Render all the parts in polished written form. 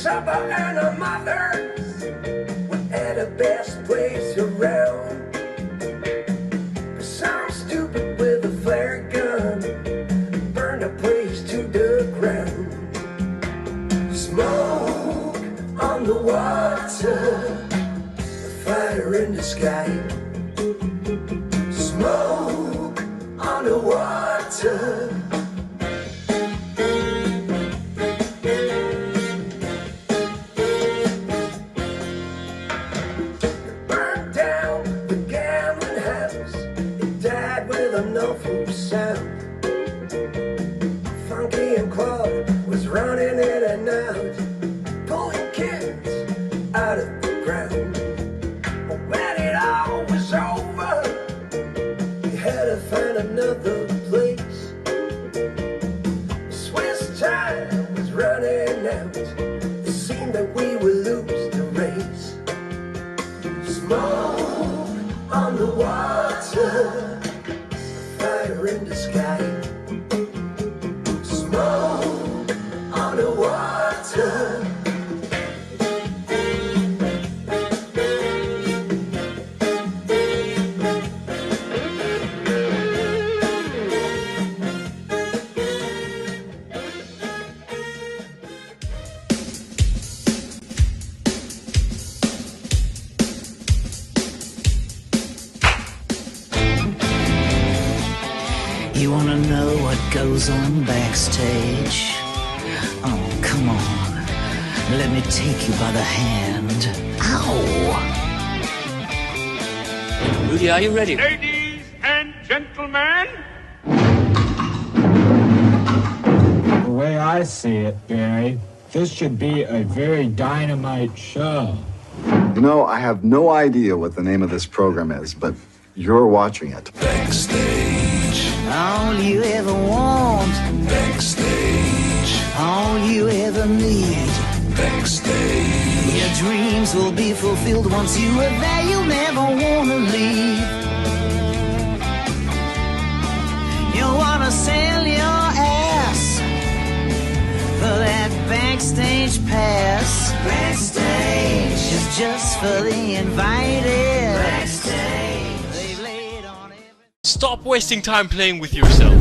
supper and a mother. We're at the best place around. Some stupid with a flare gun burn the place to the ground. Smoke on the water, fire in the sky. Smoke on the water. Burned down the gambling house. It died with an awful sound. Funky and Claude was running in and out, pulling kids out of the ground. But when it all was over, we had to find another place. Swiss time was running out. It seemed that we would lose the race. Smoke on the water, fire in the sky. Smoke on the water. You wanna know what goes on backstage? Oh, come on. Let me take you by the hand. Ow! Rudy, are you ready? Ladies and gentlemen, The way I see it, Barry, this should be a very dynamite show. You know, I have no idea what the name of this program is, but you're watching it. Backstage, All you ever want, backstage, all you ever need. backstage. Your dreams will be fulfilled once you are there, you'll never wanna leave. You wanna sell your ass for that backstage pass. Backstage is just for the invited. Backstage, they've laid on every... Stop wasting time playing with yourself.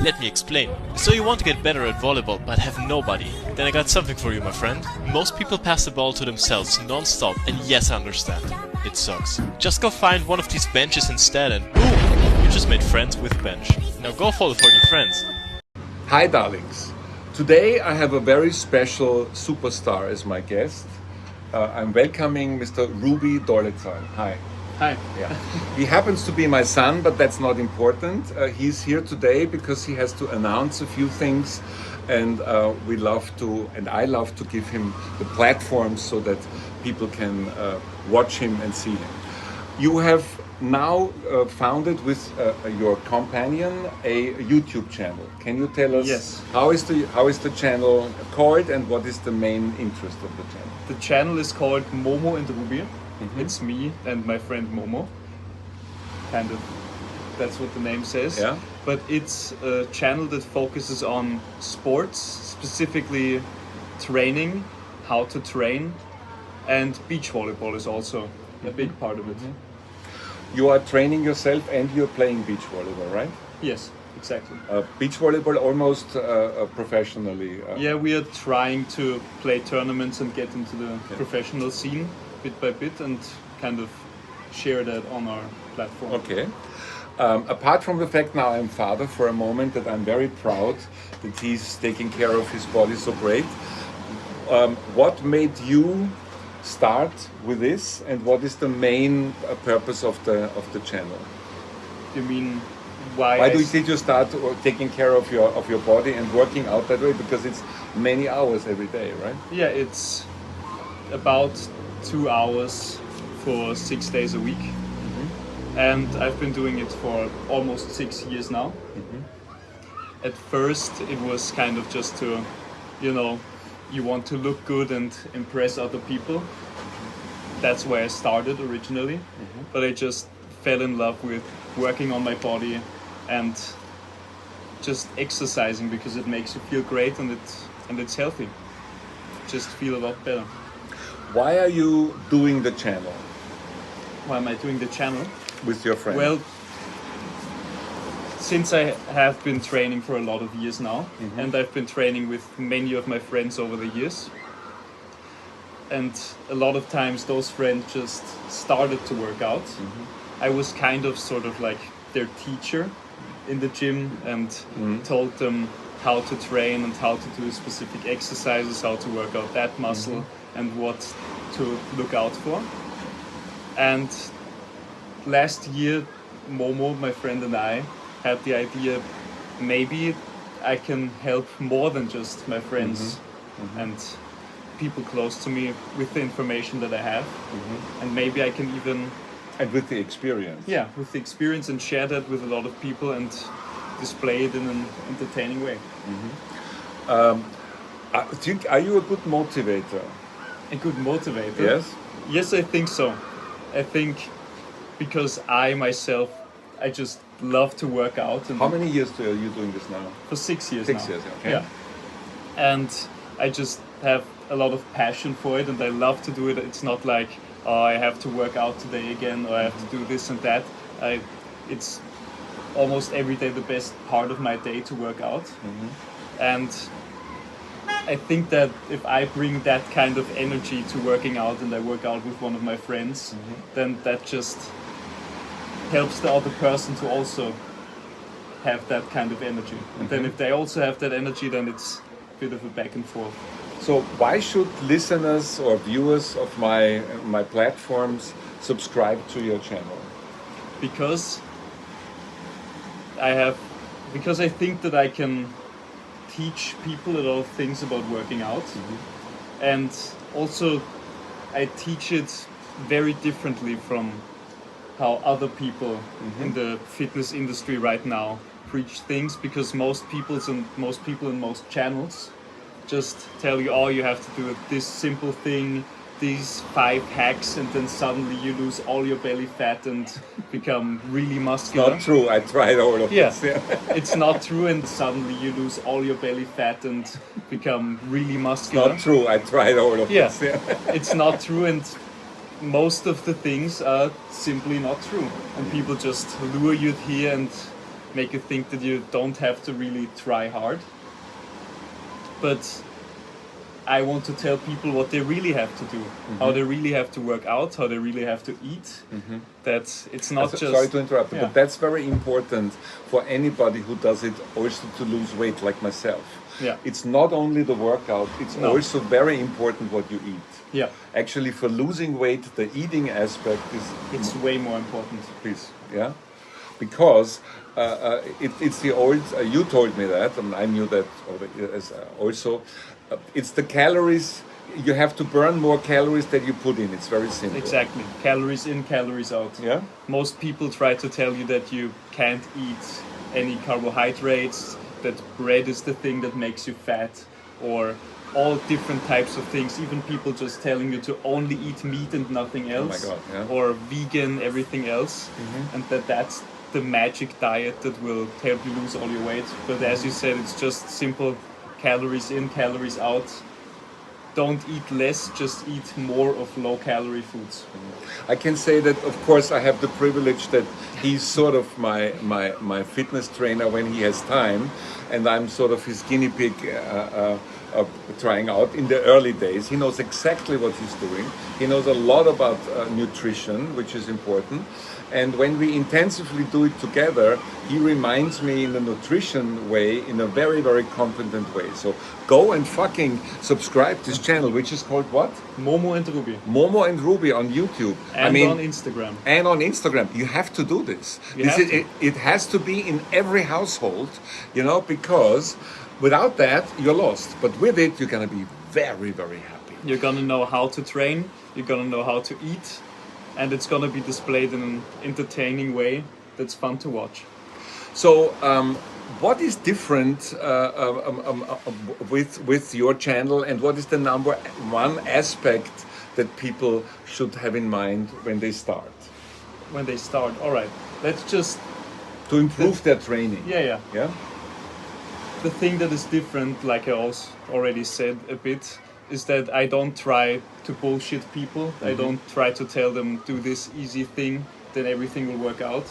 Let me explain. So you want to get better at volleyball but have nobody? Then I got something for you, my friend. Most people pass the ball to themselves non-stop, and yes, I understand. It sucks. Just go find one of these benches instead and boom! You just made friends with bench. Now go follow for new friends. Hi darlings, today I have a very special superstar as my guest. I'm welcoming Mr. Ruby Dolezal. Hi. Hi. Yeah. He happens to be my son, but that's not important. He's here today because he has to announce a few things, and we love to, and I love to give him the platform so that people can watch him and see him. You have now founded with your companion a YouTube channel. Can you tell us Yes. how is the channel called and what is the main interest of the channel? The channel is called Momo and Ruby. It's me and my friend Momo. Kind of, that's what the name says. Yeah. But it's a channel that focuses on sports, specifically training, how to train, and beach volleyball is also a big part of it. You are training yourself and you're playing beach volleyball, right? Yes, exactly. Beach volleyball almost professionally. Yeah, we are trying to play tournaments and get into the professional scene bit by bit and kind of share that on our platform. Okay. Apart from the fact now I'm father for a moment that I'm very proud that he's taking care of his body so great. What made you start with this, and what is the main purpose of the channel? You mean why? Why did you start taking care of your body and working out that way? Because it's many hours every day, right? Yeah, it's about 2 hours for 6 days a week. And I've been doing it for almost 6 years now. At first it was kind of just to, you know, you want to look good and impress other people. That's where I started originally. But I just fell in love with working on my body and just exercising because it makes you feel great and it's healthy. just feel a lot better. Why are you doing the channel Why am I doing the channel? with your friend? Well, since I have been training for a lot of years now, and I've been training with many of my friends over the years, and a lot of times those friends just started to work out. I was kind of sort of like their teacher in the gym and told them how to train and how to do specific exercises, how to work out that muscle and what to look out for. And last year, Momo, my friend, and I had the idea maybe I can help more than just my friends and people close to me with the information that I have, and maybe I can even and with the experience. with the experience and share that with a lot of people and display it in an entertaining way. Are you a good motivator? A good motivator? Yes. Yes, I think so. I think because I myself, I just love to work out. And How many years are you doing this now? for 6 years 6 now. years, okay. Yeah. And I just have a lot of passion for it and I love to do it. It's not like, oh, I have to work out today again or I have to do this and that. It's almost every day the best part of my day to work out. And I think that if I bring that kind of energy to working out and I work out with one of my friends, then that just helps the other person to also have that kind of energy. And then if they also have that energy, then it's a bit of a back and forth. So why should listeners or viewers of my platforms subscribe to your channel? Because I think that I can teach people a lot of things about working out, and also I teach it very differently from how other people in the fitness industry right now preach things, because most people in most channels just tell you, oh, you have to do this simple thing, these 5 hacks, and then suddenly you lose all your belly fat and become really muscular. Not true. I tried all of Yeah, this. it's not true, and suddenly you lose all your belly fat and become really muscular. Not true. I tried all of Yeah, this. it's not true, and most of the things are simply not true. And people just lure you here and make you think that you don't have to really try hard. But I want to tell people what they really have to do, how they really have to work out, how they really have to eat. That it's not just... Sorry to interrupt, Yeah. but that's very important for anybody who does it also to lose weight like myself. Yeah. It's not only the workout, it's No. also very important what you eat. Yeah, Actually, for losing weight, the eating aspect is it's way more important. please, yeah, because it's the old. You told me that, and I knew that also. It's the calories. You have to burn more calories that you put in. It's very simple. Exactly. Calories in, calories out. Yeah. Most people try to tell you that you can't eat any carbohydrates, that bread is the thing that makes you fat, or all different types of things. Even people just telling you to only eat meat and nothing else. God, yeah. Or vegan, everything else. And that's the magic diet that will help you lose all your weight. But as you said, it's just simple calories in, calories out. Don't eat less, just eat more of low-calorie foods. I can say that, of course, I have the privilege that he's sort of my fitness trainer when he has time, and I'm sort of his guinea pig trying out in the early days. He knows exactly what he's doing. He knows a lot about nutrition, which is important. And when we intensively do it together, he reminds me in a nutrition way, in a very, very competent way. So go and fucking subscribe to this channel, which is called what? Momo and Ruby. Momo and Ruby on YouTube. And on Instagram. And on Instagram. You have to do this. It has to be in every household, because without that, you're lost. But with it, you're going to be very, very happy. You're gonna know how to train, you're gonna know how to eat, and it's gonna be displayed in an entertaining way that's fun to watch. So, what is different with your channel, and what is the number one aspect that people should have in mind when they start? When they start, all right, let's just... To improve their training. Yeah. Yeah? The thing that is different, like I also already said a bit, is that I don't try to bullshit people. I don't try to tell them do this easy thing, then everything will work out.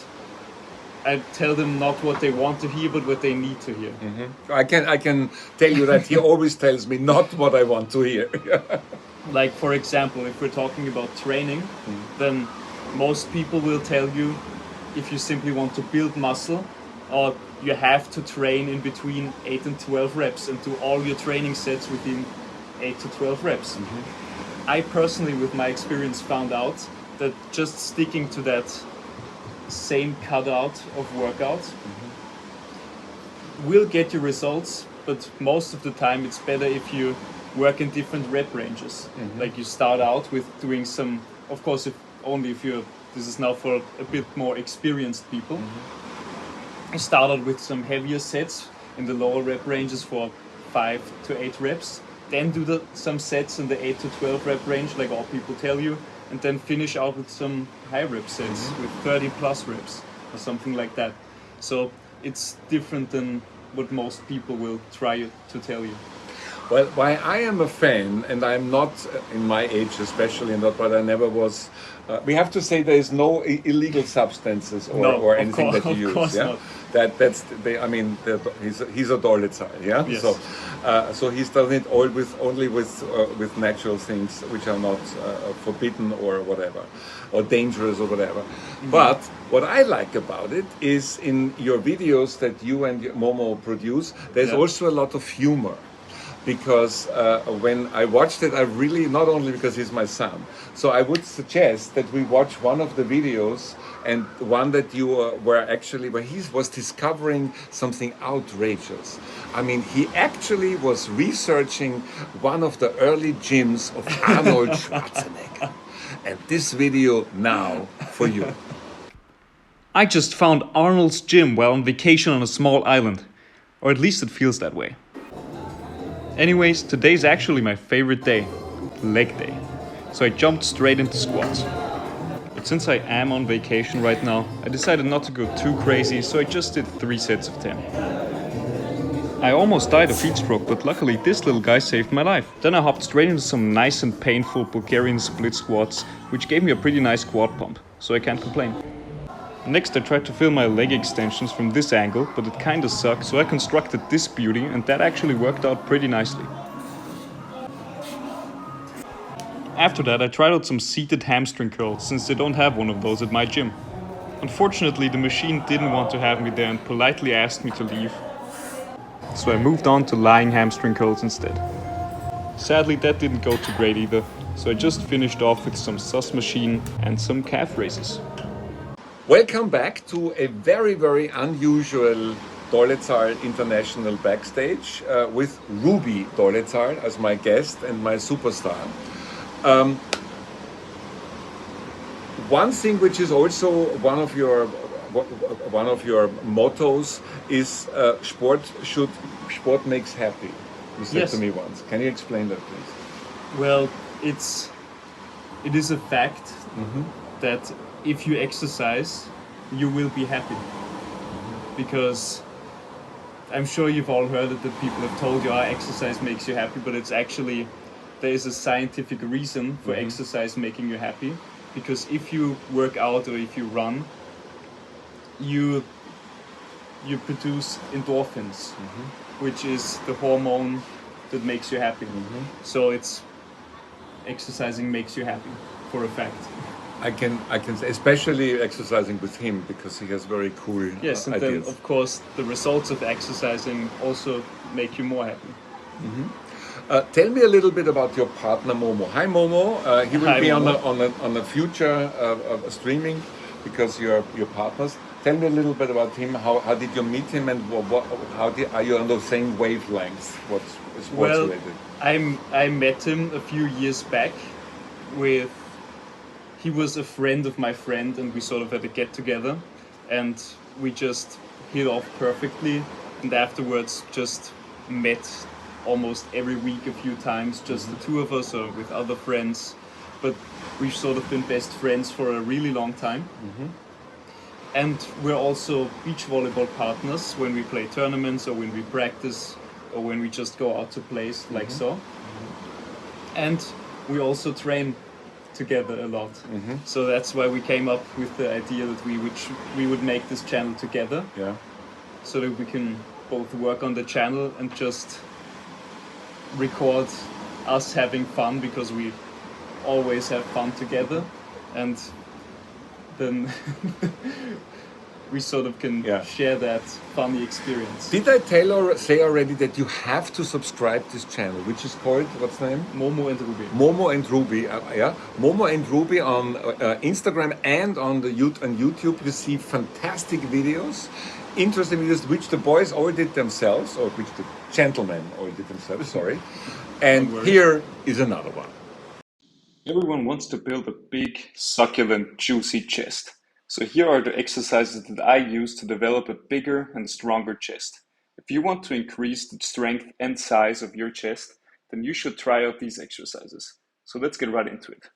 I tell them not what they want to hear, but what they need to hear. I can tell you that he always tells me not what I want to hear. Like, for example, if we're talking about training, then most people will tell you if you simply want to build muscle, or you have to train in between 8 and 12 reps and do all your training sets within 8 to 12 reps. I personally, with my experience, found out that just sticking to that same cutout of workout will get you results, but most of the time it's better if you work in different rep ranges. Like you start out with doing some, of course, this is now for a bit more experienced people. You start out with some heavier sets in the lower rep ranges for 5 to 8 reps, then do some sets in the 8 to 12 rep range, like all people tell you, and then finish out with some high rep sets with 30 plus reps or something like that. So it's different than what most people will try to tell you. Well, why I am a fan, and I'm not in my age especially, not, but I never was. We have to say there is no illegal substances or anything that you use. Yeah, that's. I mean, he's a Dolezal. Yeah. Yes. So he's done it all only with natural things which are not forbidden or whatever, or dangerous or whatever. But what I like about it is in your videos that you and Momo produce, there's also a lot of humor. Because when I watched it, I really, not only because he's my son, so I would suggest that we watch one of the videos, and one that you where he was discovering something outrageous. I mean, he actually was researching one of the early gyms of Arnold Schwarzenegger. And this video now for you. I just found Arnold's gym while on vacation on a small island. Or at least it feels that way. Anyways, today's actually my favorite day, leg day. So I jumped straight into squats. But since I am on vacation right now, I decided not to go too crazy, so I just did 3 sets of 10. I almost died of heat stroke, but luckily this little guy saved my life. Then I hopped straight into some nice and painful Bulgarian split squats, which gave me a pretty nice quad pump, so I can't complain. Next I tried to film my leg extensions from this angle, but it kinda sucked, so I constructed this beauty, and that actually worked out pretty nicely. After that I tried out some seated hamstring curls, since they don't have one of those at my gym. Unfortunately the machine didn't want to have me there and politely asked me to leave. So I moved on to lying hamstring curls instead. Sadly that didn't go too great either, so I just finished off with some sus machine and some calf raises. Welcome back to a very, very unusual Dolezal International Backstage with Ruby Dolezal as my guest and my superstar. One thing which is also one of your mottos is Sport makes happy. You said to me once. Can you explain that, please? Well, it is a fact that if you exercise, you will be happy. Because I'm sure you've all heard it, that people have told you, exercise makes you happy, but it's actually, there is a scientific reason for exercise making you happy. Because if you work out or if you run, you produce endorphins, which is the hormone that makes you happy. So exercising makes you happy, for a fact. I can say, especially exercising with him, because he has very cool yes, and ideas. then of course the results of exercising also make you more happy. Tell me a little bit about your partner Momo. Hi Momo. He will be Momo. on a future streaming, because you're partners. Tell me a little bit about him. How did you meet him, and are you on the same wavelength? What's sports related? I met him a few years back. He was a friend of my friend, and we sort of had a get together, and we just hit off perfectly. And afterwards, just met almost every week a few times, just the two of us or with other friends. But we've sort of been best friends for a really long time. And we're also beach volleyball partners when we play tournaments or when we practice or when we just go out to play like so. And we also train together a lot. So that's why we came up with the idea that we would make this channel together. Yeah. So that we can both work on the channel and just record us having fun, because we always have fun together, and then we sort of can share that funny experience. Did I say already that you have to subscribe this channel, which is called, what's the name? Momo and Ruby. Momo and Ruby, yeah. Momo and Ruby on Instagram and on YouTube. You see fantastic videos, interesting videos, which the boys all did themselves, or which the gentlemen all did themselves, sorry. And here is another one. Everyone wants to build a big, succulent, juicy chest. So here are the exercises that I use to develop a bigger and stronger chest. If you want to increase the strength and size of your chest, then you should try out these exercises. So let's get right into it.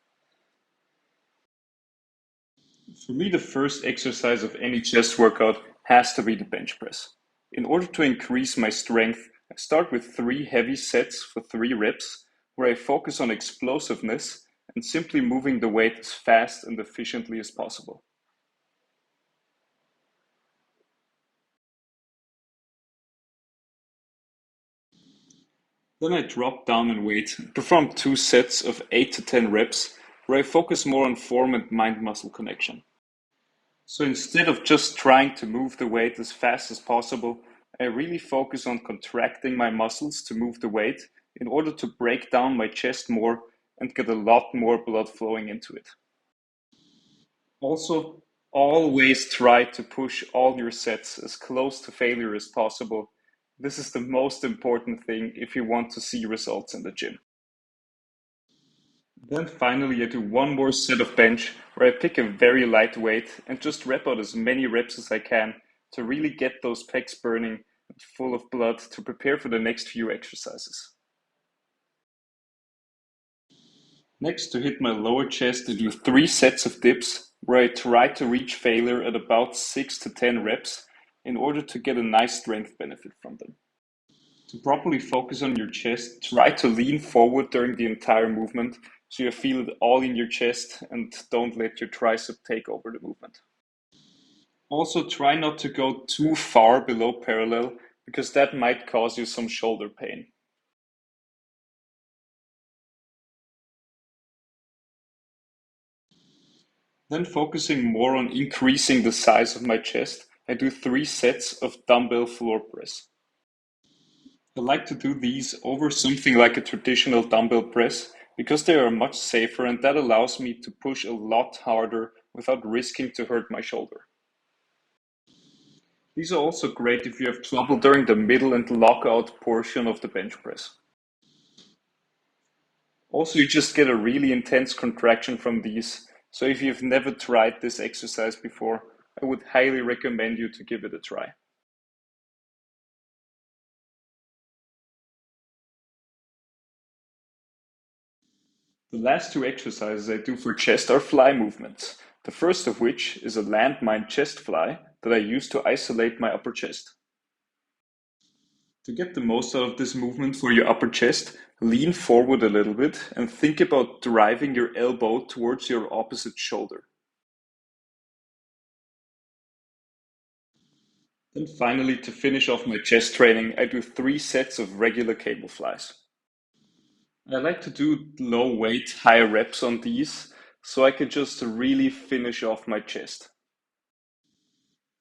For me, the first exercise of any chest workout has to be the bench press. In order to increase my strength, I start with 3 heavy sets for 3 reps, where I focus on explosiveness and simply moving the weight as fast and efficiently as possible. Then I drop down in weight, perform 2 sets of 8 to 10 reps, where I focus more on form and mind-muscle connection. So instead of just trying to move the weight as fast as possible, I really focus on contracting my muscles to move the weight in order to break down my chest more and get a lot more blood flowing into it. Also, always try to push all your sets as close to failure as possible. This is the most important thing if you want to see results in the gym. Then finally I do one more set of bench, where I pick a very light weight and just rep out as many reps as I can to really get those pecs burning and full of blood to prepare for the next few exercises. Next, to hit my lower chest, I do 3 sets of dips, where I try to reach failure at about 6 to 10 reps in order to get a nice strength benefit from them. To properly focus on your chest, try to lean forward during the entire movement so you feel it all in your chest and don't let your tricep take over the movement. Also, try not to go too far below parallel, because that might cause you some shoulder pain. Then, focusing more on increasing the size of my chest, I do 3 sets of dumbbell floor press. I like to do these over something like a traditional dumbbell press, because they are much safer, and that allows me to push a lot harder without risking to hurt my shoulder. These are also great if you have trouble during the middle and lockout portion of the bench press. Also, you just get a really intense contraction from these, so if you've never tried this exercise before, I would highly recommend you to give it a try. The last 2 exercises I do for chest are fly movements, the first of which is a landmine chest fly that I use to isolate my upper chest. To get the most out of this movement for your upper chest, lean forward a little bit and think about driving your elbow towards your opposite shoulder. Then finally, to finish off my chest training, I do 3 sets of regular cable flies. I like to do low weight, high reps on these, so I can just really finish off my chest.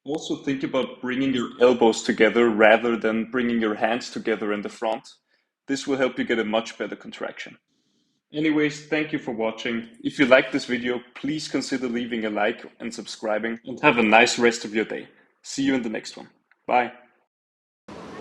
Also think about bringing your elbows together rather than bringing your hands together in the front. This will help you get a much better contraction. Anyways, thank you for watching. If you liked this video, please consider leaving a like and subscribing, and have a nice rest of your day. See you in the next one. Bye.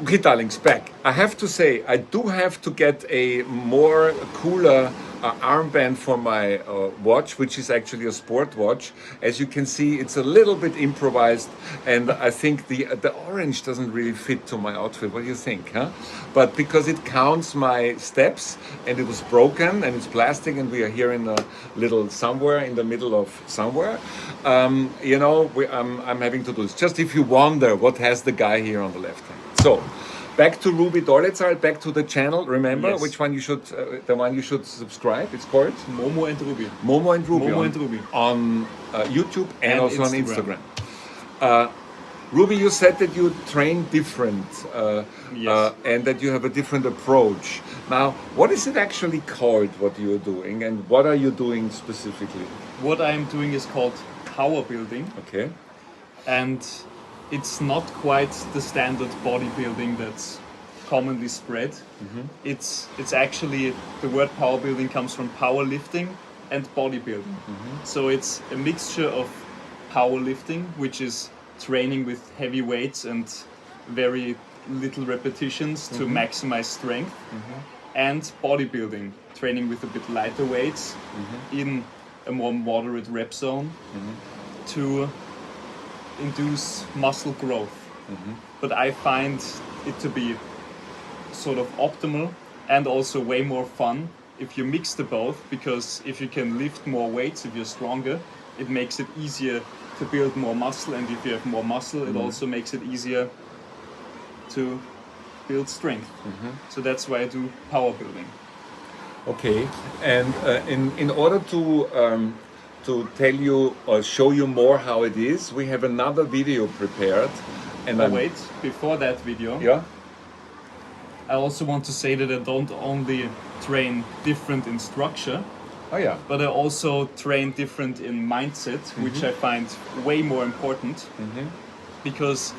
Okay, darlings, back. I have to say, I do have to get a more cooler armband for my watch, which is actually a sport watch. As you can see, it's a little bit improvised, and I think the orange doesn't really fit to my outfit. What do you think, huh? But because it counts my steps, and it was broken, and it's plastic, and we are here in a little somewhere in the middle of somewhere, you know, I'm having to do this. Just if you wonder what has the guy here on the left hand. So, back to Ruby Dolezal, back to the channel. Remember Yes. which one you should, the one you should subscribe. It's called Momo and Ruby. Momo and Ruby, Momo on, and Ruby. on YouTube and also on Instagram. Instagram. Ruby, you said that you train different Yes. and that you have a different approach. Now, what is it actually called, what you're doing, and what are you doing specifically? What I'm doing is called power building, Okay. and it's not quite the standard bodybuilding that's commonly spread. It's actually, the word power building comes from powerlifting and bodybuilding. So it's a mixture of powerlifting, which is training with heavy weights and very little repetitions to maximize strength, and bodybuilding, training with a bit lighter weights in a more moderate rep zone to induce muscle growth. But I find it to be sort of optimal and also way more fun if you mix the both, because if you can lift more weights, if you're stronger, it makes it easier to build more muscle, and if you have more muscle, it also makes it easier to build strength. So that's why I do power building. Okay, and in order to tell you or show you more how it is, we have another video prepared. And Oh wait, before that video, Yeah. I also want to say that I don't only train different in structure, Oh yeah. but I also train different in mindset, which I find way more important, because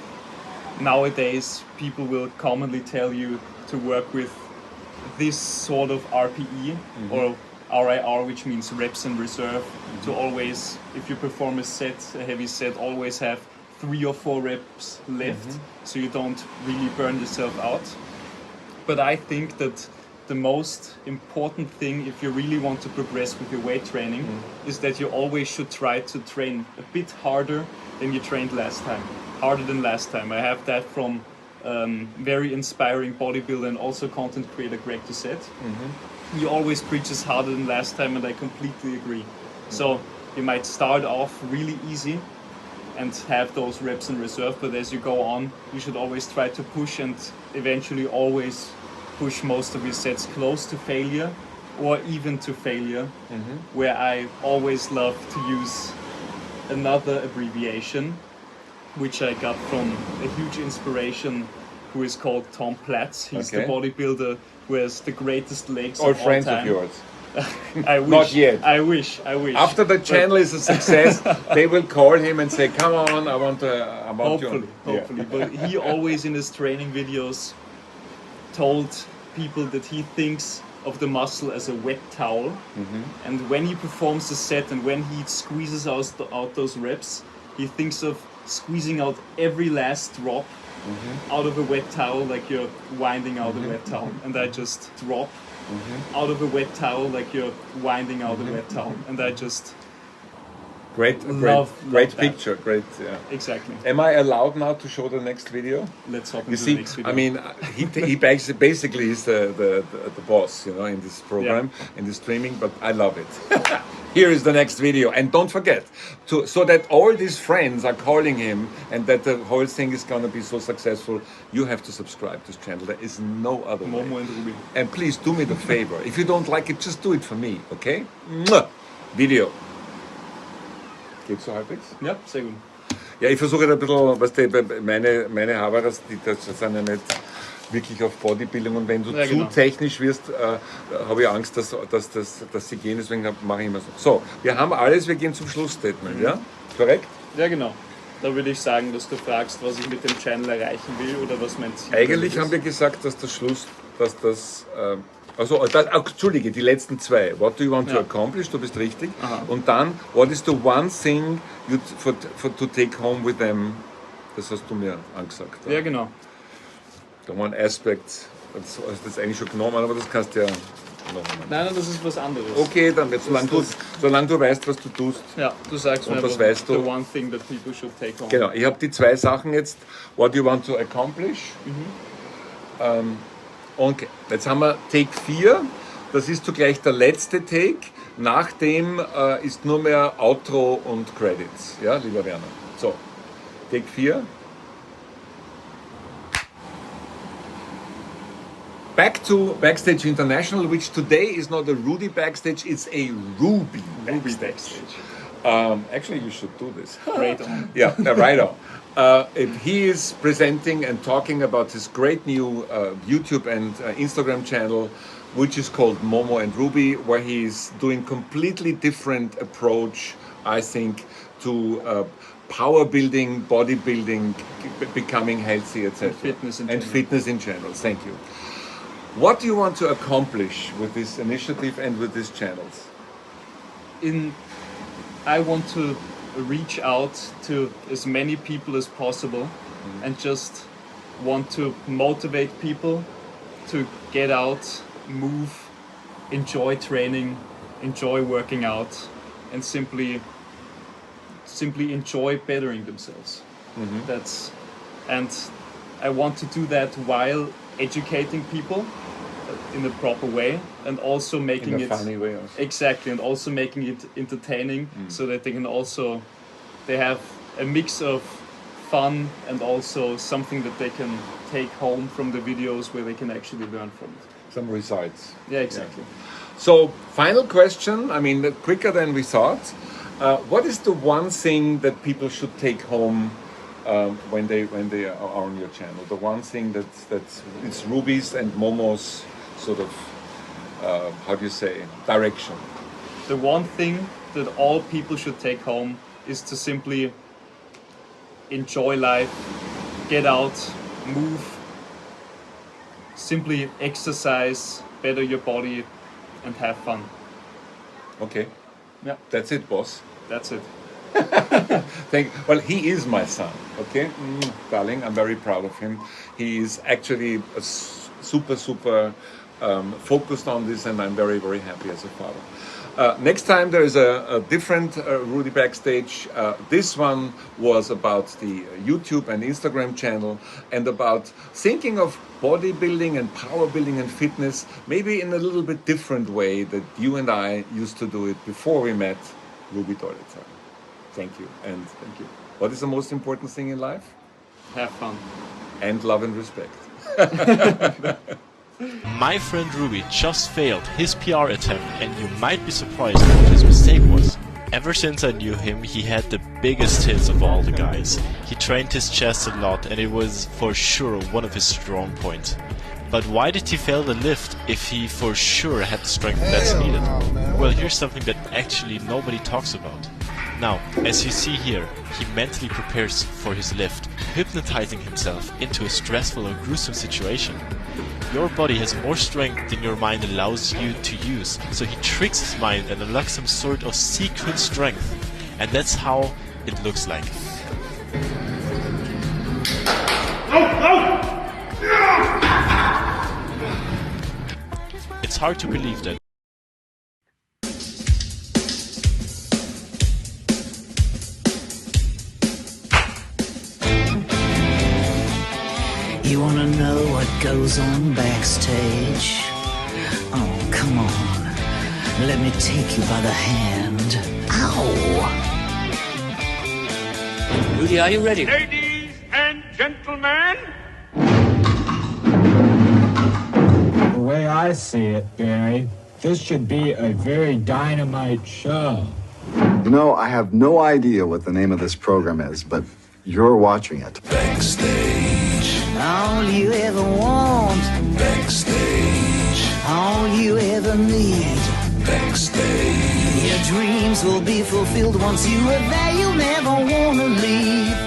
nowadays people will commonly tell you to work with this sort of RPE or RIR, which means reps in reserve, to always, if you perform a heavy set, always have 3 or 4 reps left, so you don't really burn yourself out. But I think that the most important thing, if you really want to progress with your weight training, is that you always should try to train a bit harder than you trained last time. Harder than last time. I have that from very inspiring bodybuilder and also content creator Greg Doucette. He always preaches harder than last time, and I completely agree. So you might start off really easy and have those reps in reserve, but as you go on, you should always try to push and eventually always push most of your sets close to failure or even to failure, where I always love to use another abbreviation, which I got from a huge inspiration, who is called Tom Platz. He's the Okay. bodybuilder who has the greatest legs All of all friends time. of yours. I wish. Not yet. I wish. After the channel is a success, they will call him and say, "Come on, I want Hopefully, you." hopefully. But he always in his training videos told people that he thinks of the muscle as a wet towel, and when he performs a set and when he squeezes out those reps, he thinks of squeezing out every last drop out of a wet towel, like you're winding out a wet towel, and I just drop out of a wet towel, like you're winding out a wet towel, and I just Great love that. picture. Great. Yeah. exactly. Am I allowed now to show the next video? Let's hop You into see, the next video. I mean, he basically is the boss, you know, in this program, in this streaming. But I love it. Here is the next video, and don't forget so that all these friends are calling him, and that the whole thing is going to be so successful. You have to subscribe to this channel. There is no other way. Momo and Ruby. And please do me the favor. If you don't like it, just do it for me, okay? Mwah! Video. Geht's so halbwegs? Ja, sehr gut. Ja, ich versuche ein bisschen, weißt du, meine Haberes, das sind ja nicht wirklich auf Bodybuilding, und wenn du Ja, zu genau. technisch wirst, habe ich Angst, dass sie gehen, deswegen mache ich immer so. So, wir haben alles, wir gehen zum Schlussstatement, ja? Korrekt? Ja, genau. Da würde ich sagen, dass du fragst, was ich mit dem Channel erreichen will oder was mein Ziel Eigentlich damit haben wir gesagt, dass Entschuldige, die letzten zwei. What do you want to Ja. accomplish? Du bist richtig. Aha. Und dann, what is the one thing to take home with them? Das hast du mir angesagt. Ja, genau. The one aspect, das hast du jetzt eigentlich schon genommen, aber das kannst du ja noch einmal. Nein, das ist was anderes. Okay, dann jetzt, solange du weißt, was du tust. Ja, du sagst Und mir was aber weißt du? the one thing that people should take home. Genau, ich habe die zwei Sachen jetzt. What do you want to accomplish? Okay, jetzt haben wir Take 4. Das ist zugleich der letzte Take. Nach dem ist nur mehr Outro und Credits. Ja, lieber Werner. So, Take 4. back to Backstage International, which today is not a Rudi backstage, it's a Ruby backstage. Actually, you should do this. Right on. Yeah, right on. He is presenting and talking about his great new YouTube and Instagram channel, which is called Momo and Ruby, where he's doing completely different approach, I think, to power building, bodybuilding, becoming healthy, etc. And fitness in Fitness in general. general. Thank you. What do you want to accomplish with this initiative and with these channels? I want to reach out to as many people as possible and just want to motivate people to get out, move, enjoy training, enjoy working out, and simply enjoy bettering themselves. And I want to do that while educating people in a proper way, and also making In a it funny way also. exactly, and also making it entertaining, so that they have a mix of fun and also something that they can take home from the videos where they can actually learn from it. Some results. Yeah, exactly. So, final question, I mean, quicker than we thought. What is the one thing that people should take home when they are on your channel? The one thing that's it's Ruby's and Momo's sort of, how do you say, direction? The one thing that all people should take home is to simply enjoy life, get out, move, simply exercise, better your body, and have fun. Okay. Yeah. That's it, boss. That's it. Well, he is my son, okay? Darling, I'm very proud of him. He is actually super focused on this, and I'm very, very happy as a father. Next time there is a different Rudi Backstage. This one was about the YouTube and Instagram channel, and about thinking of bodybuilding and power building and fitness, maybe in a little bit different way that you and I used to do it before we met Ruby Dolezal. Thank you. And thank you. What is the most important thing in life? Have fun. And love and respect. My friend Ruby just failed his PR attempt, and you might be surprised what his mistake was. Ever since I knew him, he had the biggest hits of all the guys. He trained his chest a lot, and it was for sure one of his strong points. But why did he fail the lift if he for sure had the strength that's needed? Well, here's something that actually nobody talks about. Now, as you see here, he mentally prepares for his lift, hypnotizing himself into a stressful or gruesome situation. Your body has more strength than your mind allows you to use, so he tricks his mind and unlocks some sort of secret strength. And that's how it looks like. It's hard to believe that. You wanna know what goes on backstage? Oh, come on. Let me take you by the hand. Ow! Rudi, are you ready? Ladies and gentlemen, The way I see it, Barry, this should be a very dynamite show. You know, I have no idea what the name of this program is, but you're watching it. All you ever want, Backstage, all you ever need. backstage, Your dreams will be fulfilled once you are there. You'll never wanna leave.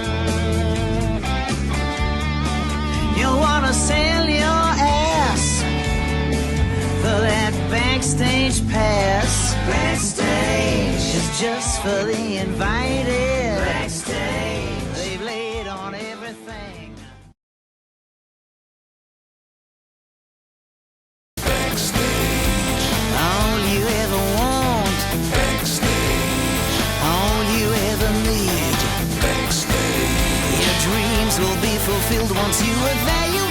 You wanna sell your ass for that backstage pass. Backstage is just for the invited. Backstage, they've laid on everything. All you ever want, backstage, all you ever need. backstage. Your dreams will be fulfilled once you are there.